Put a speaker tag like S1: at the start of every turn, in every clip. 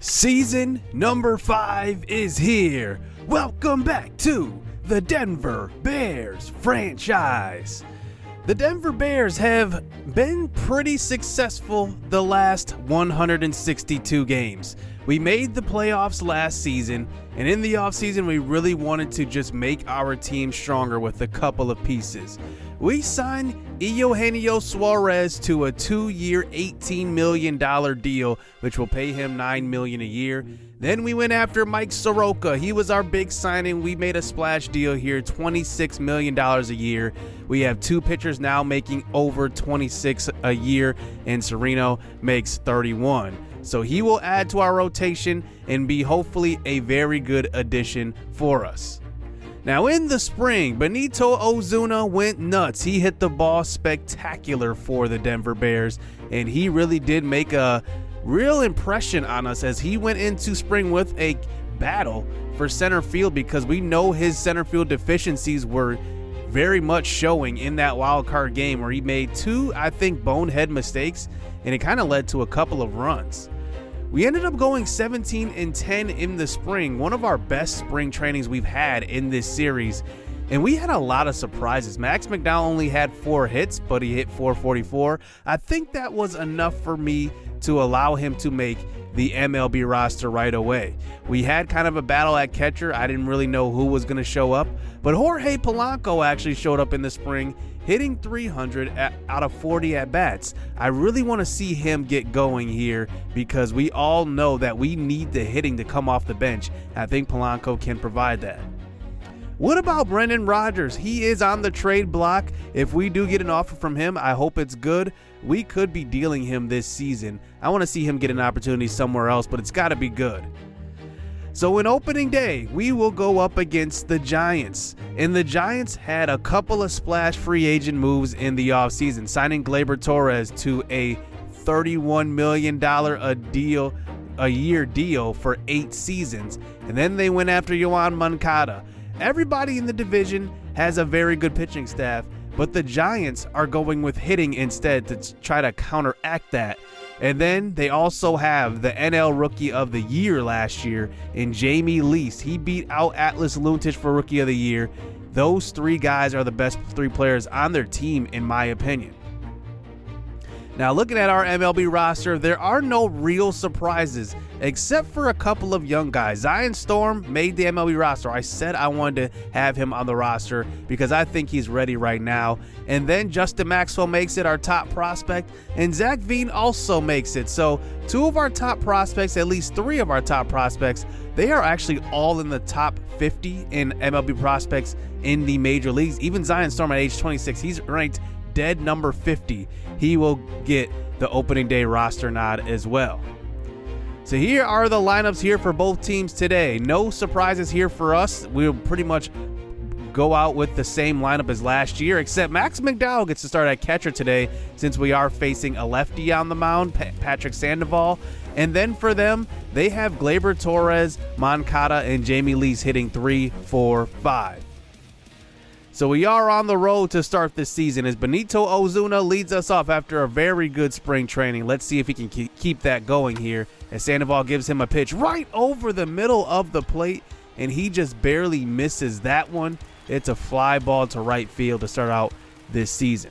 S1: Season number 5 is here. Welcome back to the Denver Bears franchise. The Denver Bears have been pretty successful the last 162 games. We made the playoffs last season, and in the offseason we really wanted to just make our team stronger with a couple of pieces. We signed Eugenio Suarez to a 2-year, $18 million deal, which will pay him $9 million a year. Then we went after Mike Soroka. He was our big signing. We made a splash deal here, $26 million a year. We have 2 pitchers now making over $26 a year, and Sereno makes $31. So he will add to our rotation and be hopefully a very good addition for us. Now in the spring, Benito Ozuna went nuts. He hit the ball spectacular for the Denver Bears, and he really did make a real impression on us as he went into spring with a battle for center field, because we know his center field deficiencies were very much showing in that wild card game where he made 2, I think, bonehead mistakes, and it kind of led to a couple of runs. We ended up going 17-10 in the spring, one of our best spring trainings we've had in this series, and we had a lot of surprises. Max McDowell only had 4 hits, but he hit 444. I think that was enough for me to allow him to make the MLB roster right away. We had kind of a battle at catcher. I didn't really know who was going to show up, but Jorge Polanco actually showed up in the spring, hitting 300 out of 40 at-bats. I really want to see him get going here because we all know that we need the hitting to come off the bench. I think Polanco can provide that. What about Brendan Rodgers? He is on the trade block. If we do get an offer from him, I hope it's good. We could be dealing him this season. I want to see him get an opportunity somewhere else, but it's got to be good. So in opening day, we will go up against the Giants. And the Giants had a couple of splash free agent moves in the offseason, signing Gleyber Torres to a $31 million a year deal for 8 seasons. And then they went after Yoan Moncada. Everybody in the division has a very good pitching staff, but the Giants are going with hitting instead to try to counteract that. And then they also have the NL Rookie of the Year last year in Jamie Lease. He beat out Atlas Luntich for Rookie of the Year. Those 3 guys are the best 3 players on their team, in my opinion. Now, looking at our MLB roster, there are no real surprises except for a couple of young guys. Zion Storm made the MLB roster. I said I wanted to have him on the roster because I think he's ready right now. And then Justin Maxwell makes it, our top prospect, and Zach Veen also makes it. So 2 of our top prospects, at least 3 of our top prospects, they are actually all in the top 50 in MLB prospects in the major leagues. Even Zion Storm at age 26, he's ranked dead number 50. He will get the opening day roster nod as well. So here are the lineups here for both teams today. No surprises here for us. We'll pretty much go out with the same lineup as last year, except Max McDowell gets to start at catcher today since we are facing a lefty on the mound, Patrick Sandoval. And then for them, they have Gleyber Torres, Moncada, and Jamie Lease hitting 3, 4, 5. So we are on the road to start this season as Benito Ozuna leads us off after a very good spring training. Let's see if he can keep that going here as Sandoval gives him a pitch right over the middle of the plate, and he just barely misses that one. It's a fly ball to right field to start out this season.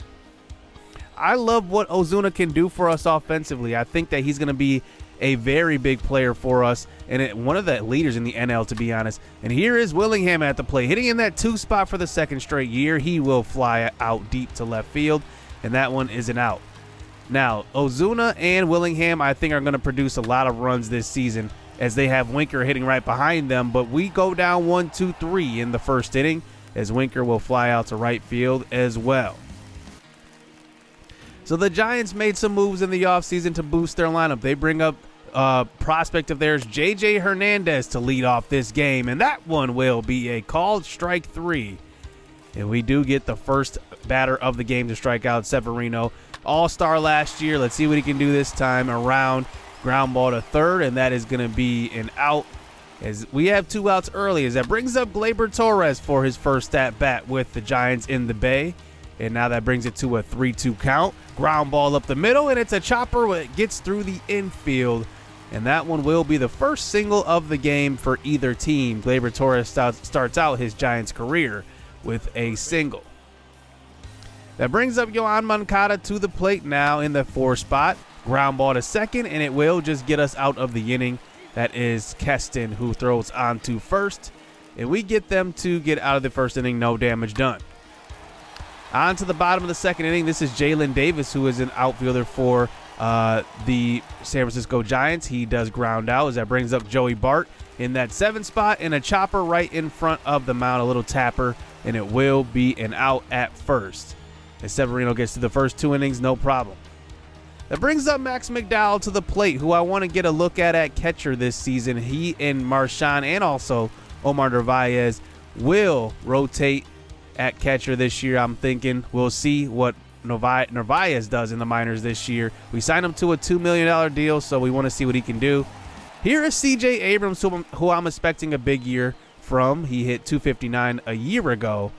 S1: I love what Ozuna can do for us offensively. I think that he's going to be a very big player for us and one of the leaders in the NL, to be honest. And here is Willingham at the plate, hitting in that 2 spot for the 2nd straight year. He will fly out deep to left field, and that one is an out. Now, Ozuna and Willingham, I think, are going to produce a lot of runs this season as they have Winker hitting right behind them, but we go down 1-2-3 in the 1st inning as Winker will fly out to right field as well. So the Giants made some moves in the offseason to boost their lineup. They bring up prospect of theirs, J.J. Hernandez, to lead off this game, and that one will be a called strike 3. And we do get the first batter of the game to strike out, Severino. All-star last year. Let's see what he can do this time around. Ground ball to 3rd, and that is going to be an out as we have 2 outs early, as that brings up Gleyber Torres for his first at-bat with the Giants in the Bay. And now that brings it to a 3-2 count. Ground ball up the middle, and it's a chopper that gets through the infield and that one will be the first single of the game for either team. Gleyber Torres starts out his Giants career with a single. That brings up Yoan Moncada to the plate now in the 4 spot. Ground ball to second, and it will just get us out of the inning. That is Keston, who throws on to first, and we get them to get out of the first inning, no damage done. On to the bottom of the second inning. This is Jalen Davis, who is an outfielder for the San Francisco Giants. He does ground out, as that brings up Joey Bart in that 7 spot, and a chopper right in front of the mound, a little tapper, and it will be an out at first. As Severino gets to the first 2 innings, no problem. That brings up Max McDowell to the plate, who I want to get a look at catcher this season. He and Marshawn and also Omar Narvaez will rotate at catcher this year. I'm thinking we'll see what Narvaez does in the minors this year. We signed him to a $2 million deal, so we want to see what he can do. Here is C.J. Abrams, who I'm expecting a big year from. He hit .259 a year ago.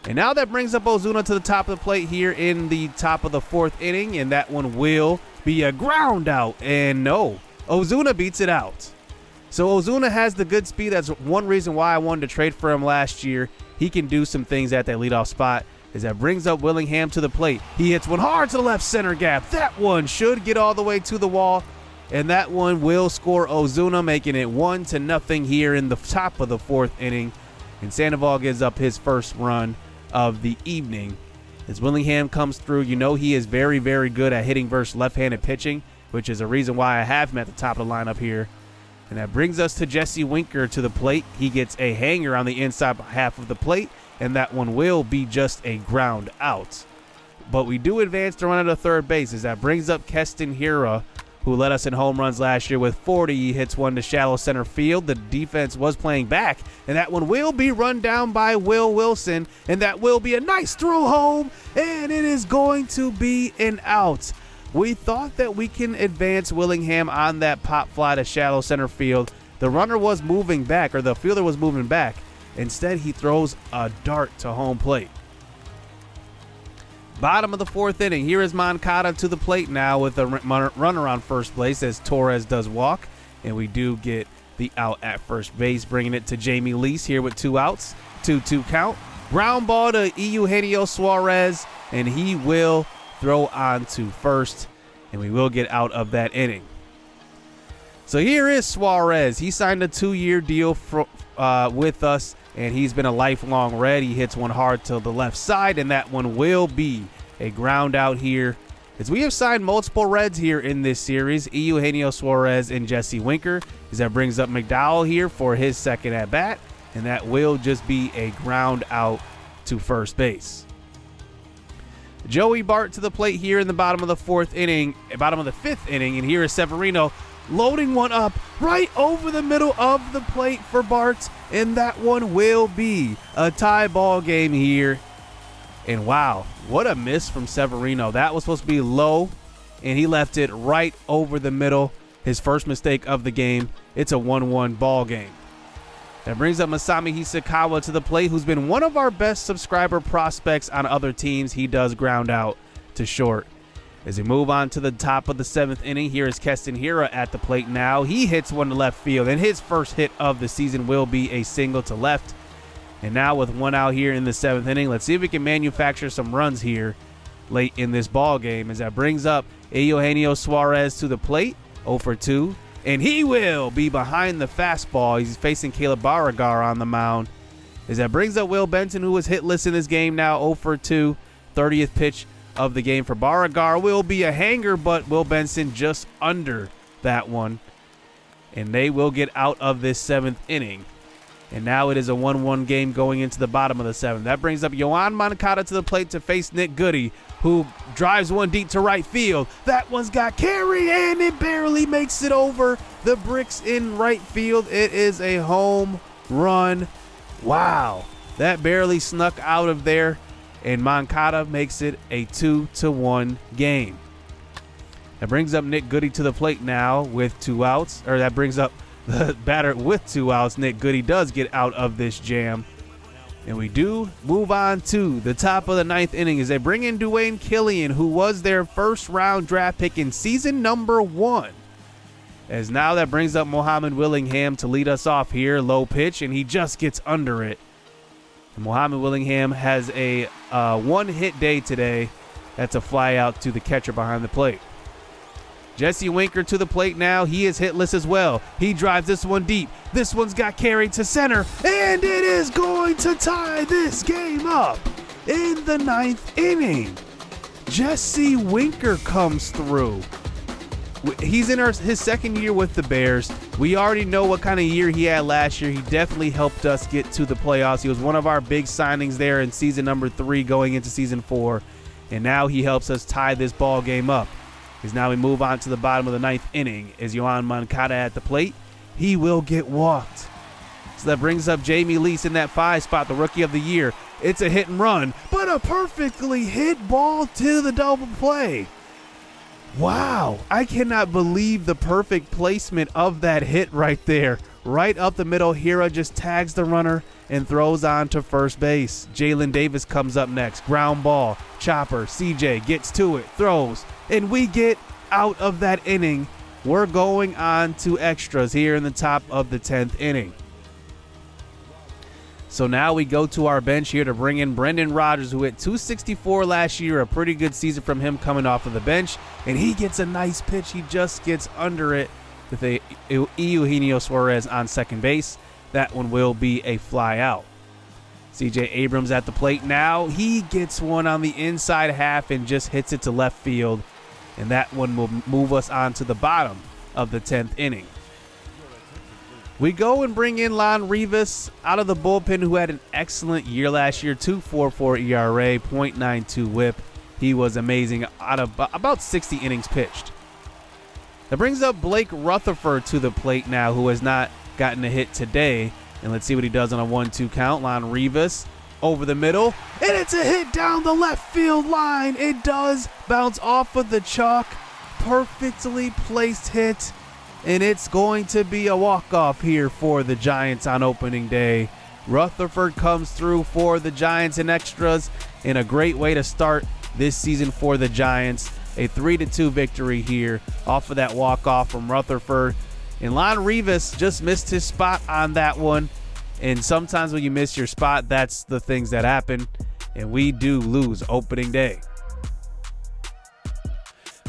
S1: And now that brings up Ozuna to the top of the plate here in the top of the 4th inning, and that one will be a ground out. And no, Ozuna beats it out. So Ozuna has the good speed. That's one reason why I wanted to trade for him last year. He can do some things at that leadoff spot. As that brings up Willingham to the plate. He hits one hard to the left center gap. That one should get all the way to the wall, and that one will score Ozuna, making it 1-0 here in the top of the 4th inning. And Sandoval gives up his first run of the evening. As Willingham comes through, you know he is very, very good at hitting versus left-handed pitching, which is a reason why I have him at the top of the lineup here. And that brings us to Jesse Winker to the plate. He gets a hanger on the inside half of the plate, and that one will be just a ground out. But we do advance to run to third base, as that brings up Keston Hiura, who led us in home runs last year with 40. He hits one to shallow center field. The defense was playing back, and that one will be run down by Will Wilson, and that will be a nice throw home, and it is going to be an out. We thought that we can advance Willingham on that pop fly to shallow center field. The runner was moving back, or the fielder was moving back. Instead, he throws a dart to home plate. Bottom of the 4th inning. Here is Moncada to the plate now with a runner on first base, as Torres does walk. And we do get the out at first base, bringing it to Jamie Lease here with 2 outs. 2-2 count. Ground ball to Eugenio Suarez, and he will throw on to first, and we will get out of that inning. So here is Suarez. He signed a 2-year deal with us, and he's been a lifelong Red. He hits one hard to the left side, and that one will be a ground out here. As we have signed multiple Reds here in this series, Eugenio Suarez and Jesse Winker. As that brings up McDowell here for his second at bat, and that will just be a ground out to first base. Joey Bart to the plate here in the bottom of the 5th inning, and here is Severino loading one up right over the middle of the plate for Bart, and that one will be a tie ball game here. And wow, what a miss from Severino. That was supposed to be low, and he left it right over the middle. His first mistake of the game. It's a 1-1 ball game. That brings up Masami Hisakawa to the plate, who's been one of our best subscriber prospects on other teams. He does ground out to short. As we move on to the top of the 7th inning, here is Keston Hiura at the plate now. He hits one to left field, and his first hit of the season will be a single to left. And now with 1 out here in the 7th inning, let's see if we can manufacture some runs here late in this ball game. As that brings up Eugenio Suarez to the plate, 0 for 2. And he will be behind the fastball. He's facing Caleb Beauregard on the mound. As that brings up Will Benson, who was hitless in this game now, 0 for 2. 30th pitch of the game for Beauregard will be a hanger, but Will Benson just under that one. And they will get out of this 7th inning. And now it is a 1-1 game going into the bottom of the 7th. That brings up Yoan Moncada to the plate to face Nick Goody, who drives one deep to right field. That one's got carry, and it barely makes it over the bricks in right field. It is a home run. Wow. That barely snuck out of there, and Moncada makes it a 2-1 game. That brings up Nick Goody to the plate now with 2 outs. Or that brings up the batter with 2 outs. Nick Goody does get out of this jam. And we do move on to the top of the 9th inning as they bring in Dwayne Killian, who was their first-round draft pick in season number 1. as now that brings up Muhammad Willingham to lead us off here. Low pitch, and he just gets under it. And Muhammad Willingham has a one-hit day today. That's a fly out to the catcher behind the plate. Jesse Winker to the plate now. He is hitless as well. He drives this one deep. This one's got carried to center, and it is going to tie this game up in the 9th inning. Jesse Winker comes through. He's in his second year with the Bears. We already know what kind of year he had last year. He definitely helped us get to the playoffs. He was one of our big signings there in season number 3 going into season 4. And now he helps us tie this ball game up. As now we move on to the bottom of the 9th inning. Is Yohan Moncada at the plate? He will get walked. So that brings up Jamie Lease in that 5 spot, the rookie of the year. It's a hit and run, but a perfectly hit ball to the double play. Wow, I cannot believe the perfect placement of that hit right there. Right up the middle, Hira just tags the runner and throws on to first base. Jalen Davis comes up next. Ground ball, chopper, CJ gets to it, throws, and we get out of that inning. We're going on to extras here in the top of the 10th inning. So now we go to our bench here to bring in Brendan Rodgers, who hit .264 last year. A pretty good season from him coming off of the bench. And he gets a nice pitch. He just gets under it with a Eugenio Suarez on second base. That one will be a fly out. CJ Abrams at the plate now. He gets one on the inside half and just hits it to left field. And that one will move us on to the bottom of the 10th inning. We go and bring in Lon Rivas out of the bullpen, who had an excellent year last year. 2.44 ERA, .92 whip. He was amazing out of about 60 innings pitched. That brings up Blake Rutherford to the plate now, who has not gotten a hit today. And let's see what he does on a 1-2 count. Lon Rivas over the middle, and it's a hit down the left field line. It does bounce off of the chalk. Perfectly placed hit. And it's going to be a walk-off here for the Giants on opening day. Rutherford comes through for the Giants in extras, and a great way to start this season for the Giants. A 3-2 victory here off of that walk-off from Rutherford. And Lon Rivas just missed his spot on that one. And sometimes when you miss your spot, that's the things that happen. And we do lose opening day.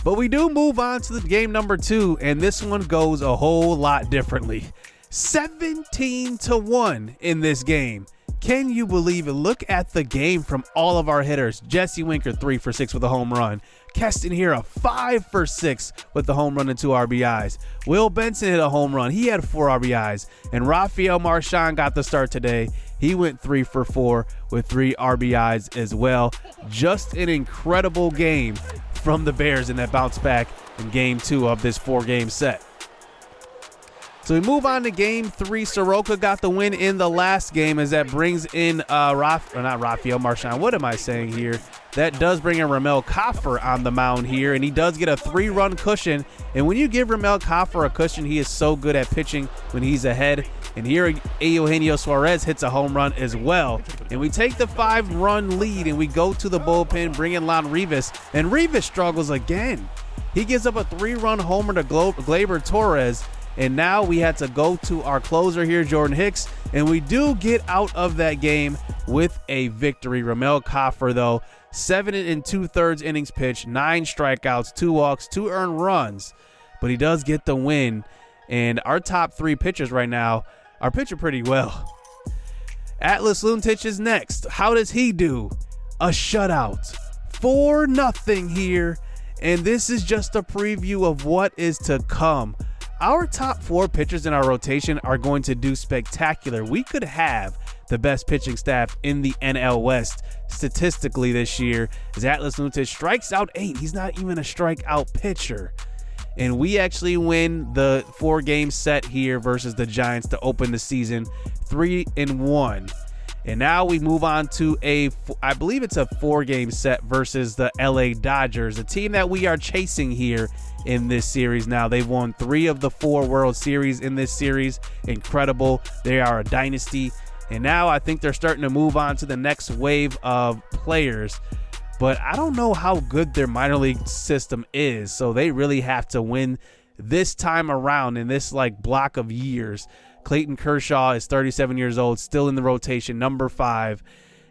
S1: But we do move on to the game number 2, and this one goes a whole lot differently. 17-1 in this game. Can you believe it? Look at the game from all of our hitters. Jesse Winker 3 for 6 with a home run. Keston Hira 5 for 6 with the home run and 2 RBIs. Will Benson hit a home run. He had 4 RBIs. And Rafael Marchand got the start today. He went 3 for 4 with 3 RBIs as well. Just an incredible game from the Bears in that bounce back in game 2 of this 4-game set. So we move on to game 3. Soroka got the win in the last game, as that brings in not Rafael Marchand. What am I saying here? That does bring in Ramel Coffer on the mound here, and he does get a 3-run cushion. And when you give Ramel Coffer a cushion, he is so good at pitching when he's ahead. And here Eugenio Suarez hits a home run as well. And we take the 5-run lead, and we go to the bullpen, bring in Lon Rivas. And Rivas struggles again. He gives up a 3-run homer to Gleyber Torres. And now we had to go to our closer here, Jordan Hicks. And we do get out of that game with a victory. Ramel Coffer, though, 7 2/3 innings pitched, 9 strikeouts, 2 walks, 2 earned runs. But he does get the win. And our top 3 pitchers right now are pitching pretty well. Atlas Luntich is next. How does he do? A shutout. 4-0 here. And this is just a preview of what is to come. Our top 4 pitchers in our rotation are going to do spectacular. We could have the best pitching staff in the NL West statistically this year, as Atlas Luntich strikes out 8. He's not even a strikeout pitcher. And we actually win the 4-game set here versus the Giants to open the season 3-1. And now we move on to I believe it's a 4-game set versus the LA Dodgers, a team that we are chasing here in this series. Now they've won 3 of the 4 World Series in this series. Incredible. They are a dynasty. And now I think they're starting to move on to the next wave of players. But I don't know how good their minor league system is. So they really have to win this time around in this like block of years. Clayton Kershaw is 37 years old, still in the rotation, number 5.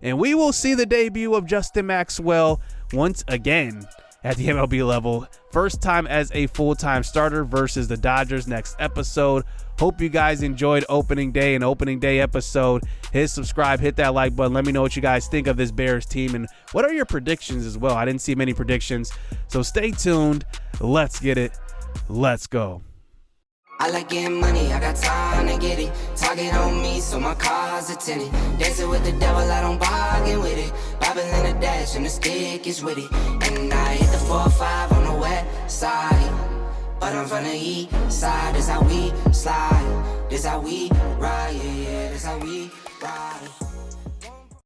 S1: And we will see the debut of Justin Maxwell once again at the MLB level. First time as a full-time starter versus the Dodgers next episode. Hope you guys enjoyed opening day and opening day episode. Hit subscribe, hit that like button. Let me know what you guys think of this Bears team and what are your predictions as well. I didn't see many predictions, so stay tuned. Let's get it. Let's go.
S2: I like getting money, I got time to get it. Target on me, so my car's a tinted. Dancing with the devil, I don't bargain with it. Bobbing in the dash, and the stick is with it. And I hit the 4-5 on the west side. But I'm from the east side, this how we slide. This how we ride, yeah, this how we ride.